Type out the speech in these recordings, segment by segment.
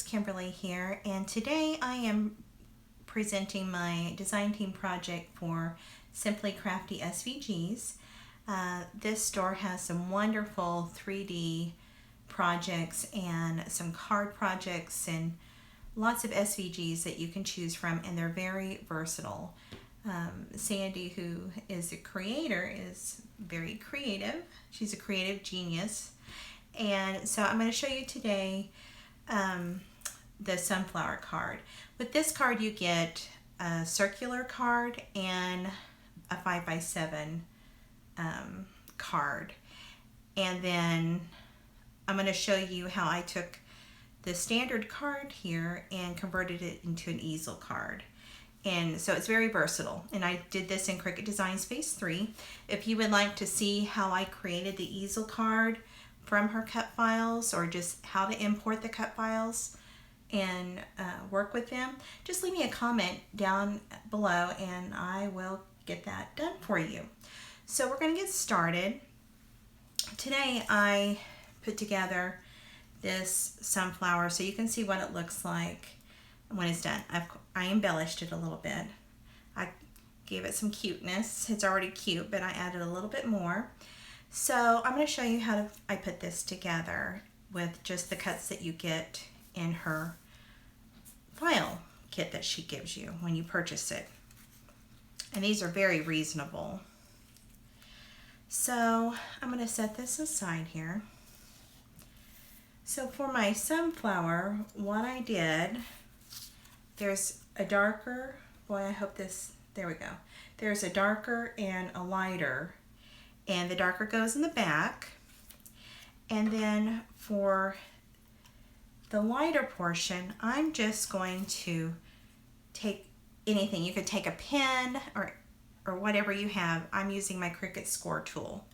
it's Kimberly here, and today I am presenting my design team project for Simply Crafty SVGS. This store has some wonderful 3D projects and some card projects and lots of SVGs that you can choose from, and they're very versatile. Sandy, who is the creator, is very creative. She's a creative genius. And so I'm going to show you today the sunflower card. With this card you get a circular card and a 5x7 card. And then I'm going to show you how I took the standard card here and converted it into an easel card. And so it's very versatile, and I did this in Cricut Design Space 3. If you would like to see how I created the easel card from her cut files, or just how to import the cut files and work with them, just leave me a comment down below and I will get that done for you. So we're going to get started. Today I put together this sunflower so you can see what it looks like when it's done. I embellished it a little bit. I gave it some cuteness. It's already cute, but I added a little bit more. So I'm going to show you how I put this together with just the cuts that you get in her file kit that she gives you when you purchase it. And these are very reasonable. So I'm going to set this aside here. So for my sunflower, what I did, there's a darker, boy, I hope this, there we go. There's a darker and a lighter, and the darker goes in the back. And then for the lighter portion, I'm just going to take anything. You could take a pen or whatever you have. I'm using my Cricut score tool,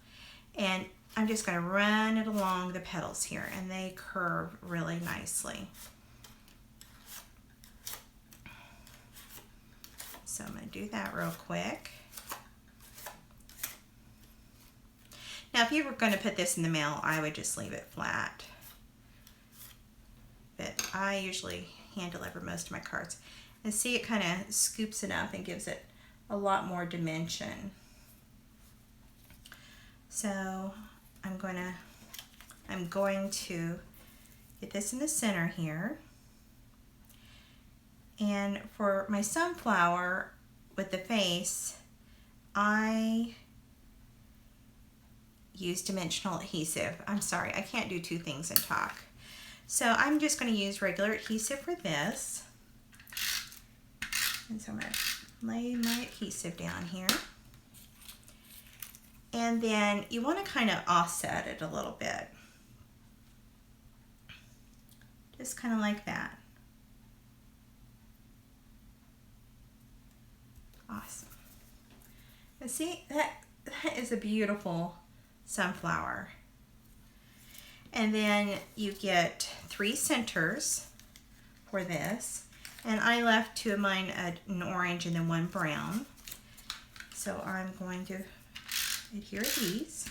and I'm just going to run it along the petals here, and they curve really nicely. So I'm going to do that real quick. Now if you were going to put this in the mail, I would just leave it flat. But I usually hand deliver most of my cards. And see, it kind of scoops it up and gives it a lot more dimension. So I'm going to get this in the center here. And for my sunflower with the face, I use dimensional adhesive. I'm sorry, I can't do two things and talk. So I'm just going to use regular adhesive for this. And so I'm going to lay my adhesive down here. And then you want to kind of offset it a little bit. Just kind of like that. Awesome. And see, that is a beautiful sunflower. And then you get 3 centers for this. And I left 2 of mine an orange and then 1 brown. So I'm going to adhere these.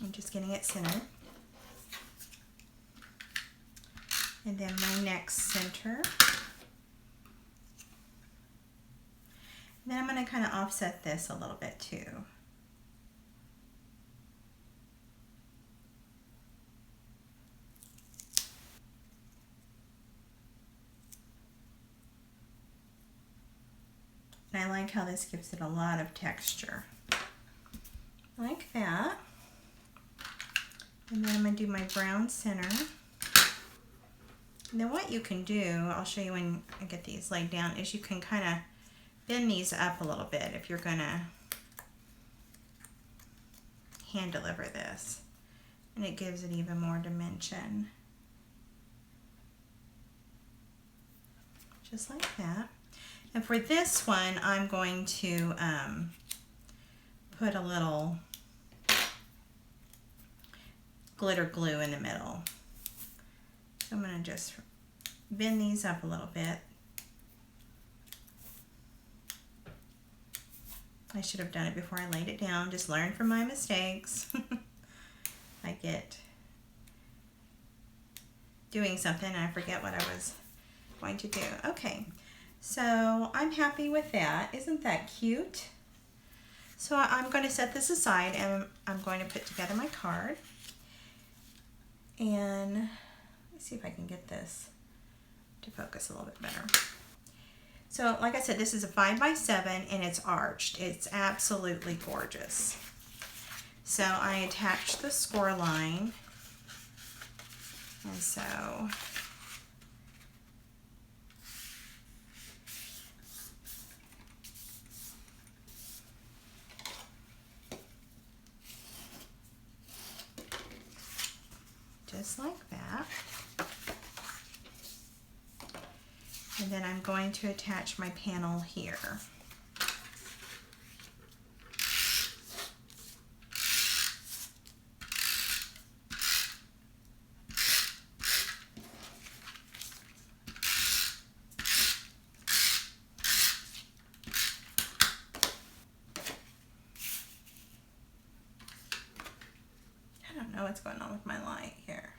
I'm just getting it centered. And then my next center. And then I'm going to kind of offset this a little bit too. And I like how this gives it a lot of texture. Like that. And then I'm going to do my brown center. And then what you can do, I'll show you when I get these laid down, is you can kind of bend these up a little bit if you're going to hand deliver this. And it gives it even more dimension. Just like that. And for this one, I'm going to put a little glitter glue in the middle. So I'm going to just bend these up a little bit. I should have done it before I laid it down. Just learn from my mistakes. I get doing something and I forget what I was going to do. Okay, so I'm happy with that. Isn't that cute? So I'm going to set this aside and I'm going to put together my card. And let's see if I can get this to focus a little bit better. So like I said, this is a 5x7 and it's arched. It's absolutely gorgeous. So I attached the score line, and so just like that. And then I'm going to attach my panel here. I don't know what's going on with my light here.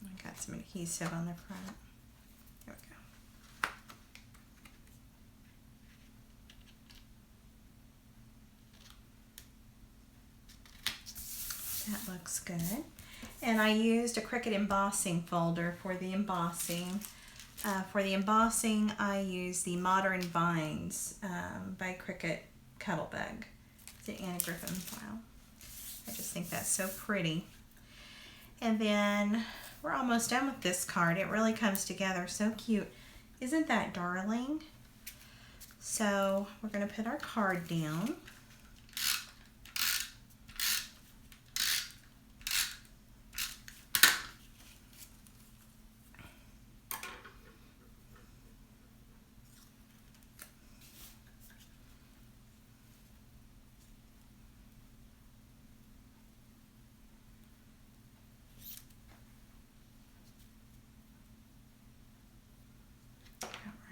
I got some adhesive on the front. There we go. That looks good. And I used a Cricut embossing folder for the embossing. I use the Modern Vines by Cricut Cuttlebug. It's an Anna Griffin file. I just think that's so pretty. And then we're almost done with this card. It really comes together so cute. Isn't that darling? So we're going to put our card down.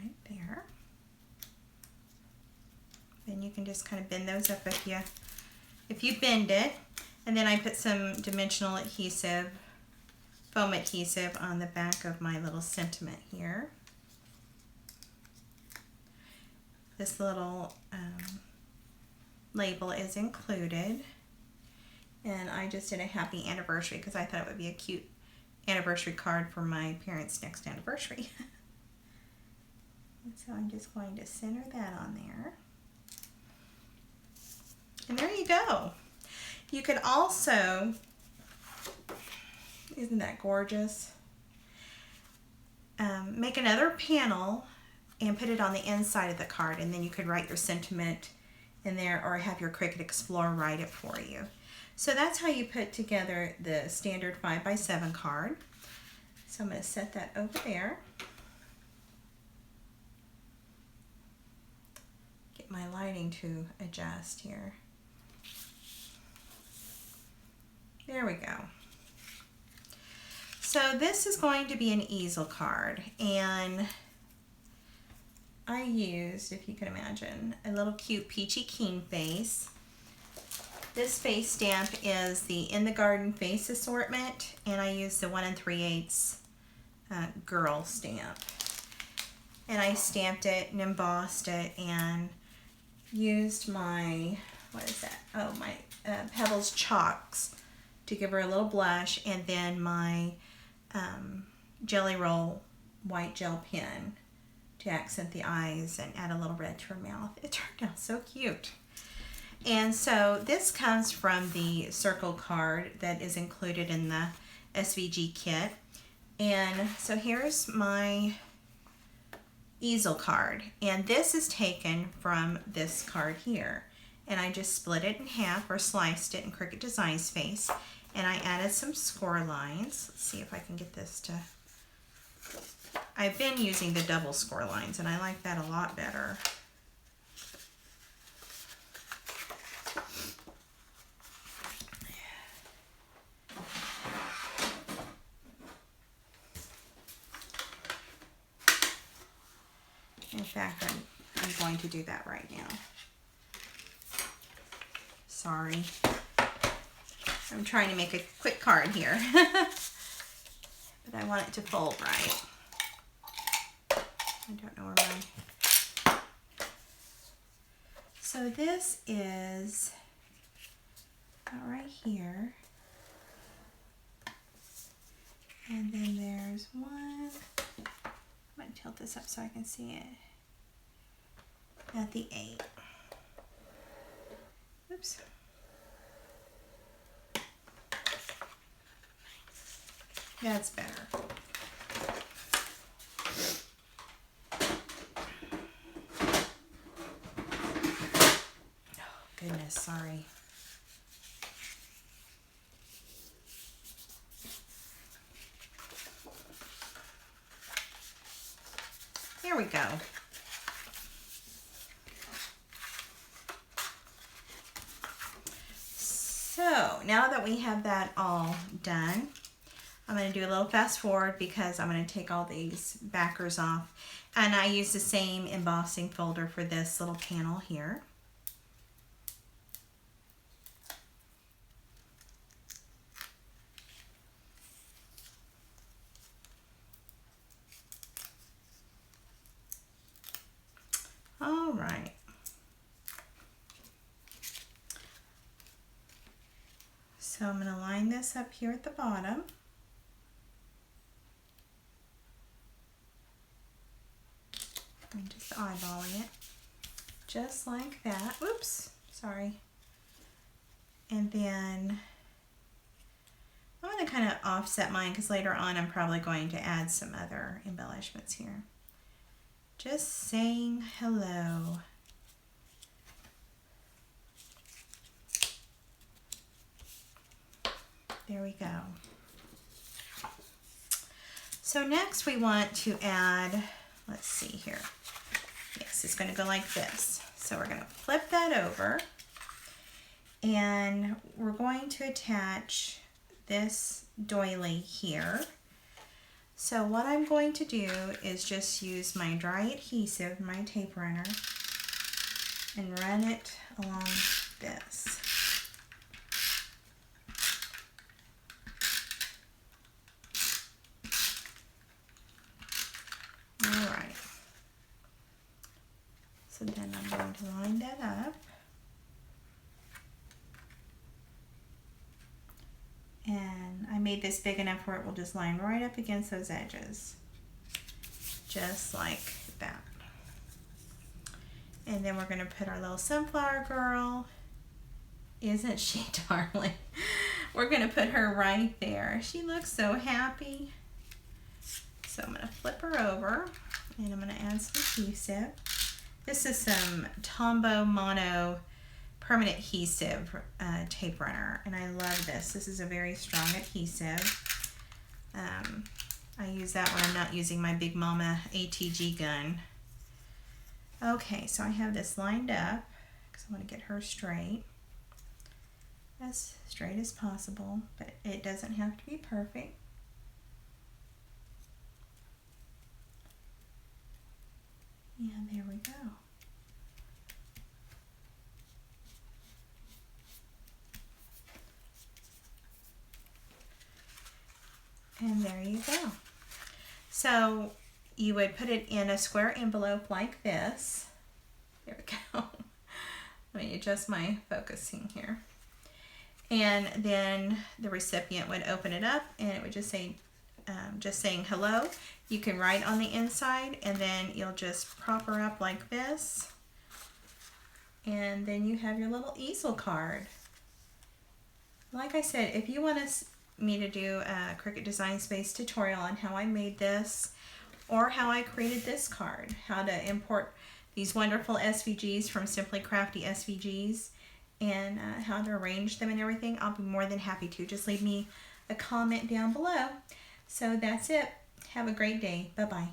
Right there. Then you can just kind of bend those up if you bend it. And then I put some dimensional adhesive, foam adhesive on the back of my little sentiment here. This little label is included. And I just did a happy anniversary because I thought it would be a cute anniversary card for my parents' next anniversary. And so I'm just going to center that on there. And there you go. You could also, isn't that gorgeous? Make another panel and put it on the inside of the card, and then you could write your sentiment in there or have your Cricut Explorer write it for you. So that's how you put together the standard 5x7 card. So I'm going to set that over there. Get my lighting to adjust here. There we go. So this is going to be an easel card, and I used, if you can imagine, a little cute peachy keen face. This face stamp is the In the Garden face assortment, and I used the 1 3/8 girl stamp. And I stamped it and embossed it and used my, what is that? Oh, my Pebbles chalks to give her a little blush, and then my Jelly Roll white gel pen to accent the eyes and add a little red to her mouth. It turned out so cute. And so this comes from the circle card that is included in the SVG kit. And so here's my easel card, and this is taken from this card here. And I just split it in half or sliced it in Cricut Design Space, and I added some score lines. Let's see if I can get this to, I've been using the double score lines and I like that a lot better. In fact, I'm going to do that right now. Sorry. I'm trying to make a quick card here. But I want it to fold right. I don't know where my... So this is right here. And then there's one. I'm going to tilt this up so I can see it. At the 8. Oops. That's better. Oh, goodness, sorry. There we go. So now that we have that all done, I'm going to do a little fast forward because I'm going to take all these backers off. And I use the same embossing folder for this little panel here. All right. So I'm going to line this up here at the bottom. I'm just eyeballing it, just like that. Oops, sorry. And then I'm going to kind of offset mine because later on I'm probably going to add some other embellishments here. Just saying hello. There we go. So next we want to add, let's see here. Yes, it's going to go like this. So we're going to flip that over and we're going to attach this doily here. So what I'm going to do is just use my dry adhesive, my tape runner, and run it along this. Alright. So then I'm going to line that up. And I made this big enough where it will just line right up against those edges. Just like that. And then we're going to put our little sunflower girl. Isn't she darling? We're going to put her right there. She looks so happy. So I'm going to flip her over and I'm going to add some adhesive. This is some Tombow Mono permanent adhesive tape runner, and I love this. This is a very strong adhesive. I use that when I'm not using my Big Mama ATG gun. Okay, so I have this lined up because I want to get her straight as possible, but it doesn't have to be perfect. And there we go. And there you go. So you would put it in a square envelope like this. There we go. Let me adjust my focusing here. And then the recipient would open it up and it would just say, just saying hello. You can write on the inside and then you'll just prop her up like this. And then you have your little easel card. Like I said, if you want me to do a Cricut Design Space tutorial on how I made this or how I created this card, how to import these wonderful SVGs from Simply Crafty SVGs, and how to arrange them and everything, I'll be more than happy to. Just leave me a comment down below. So that's it. Have a great day. Bye-bye.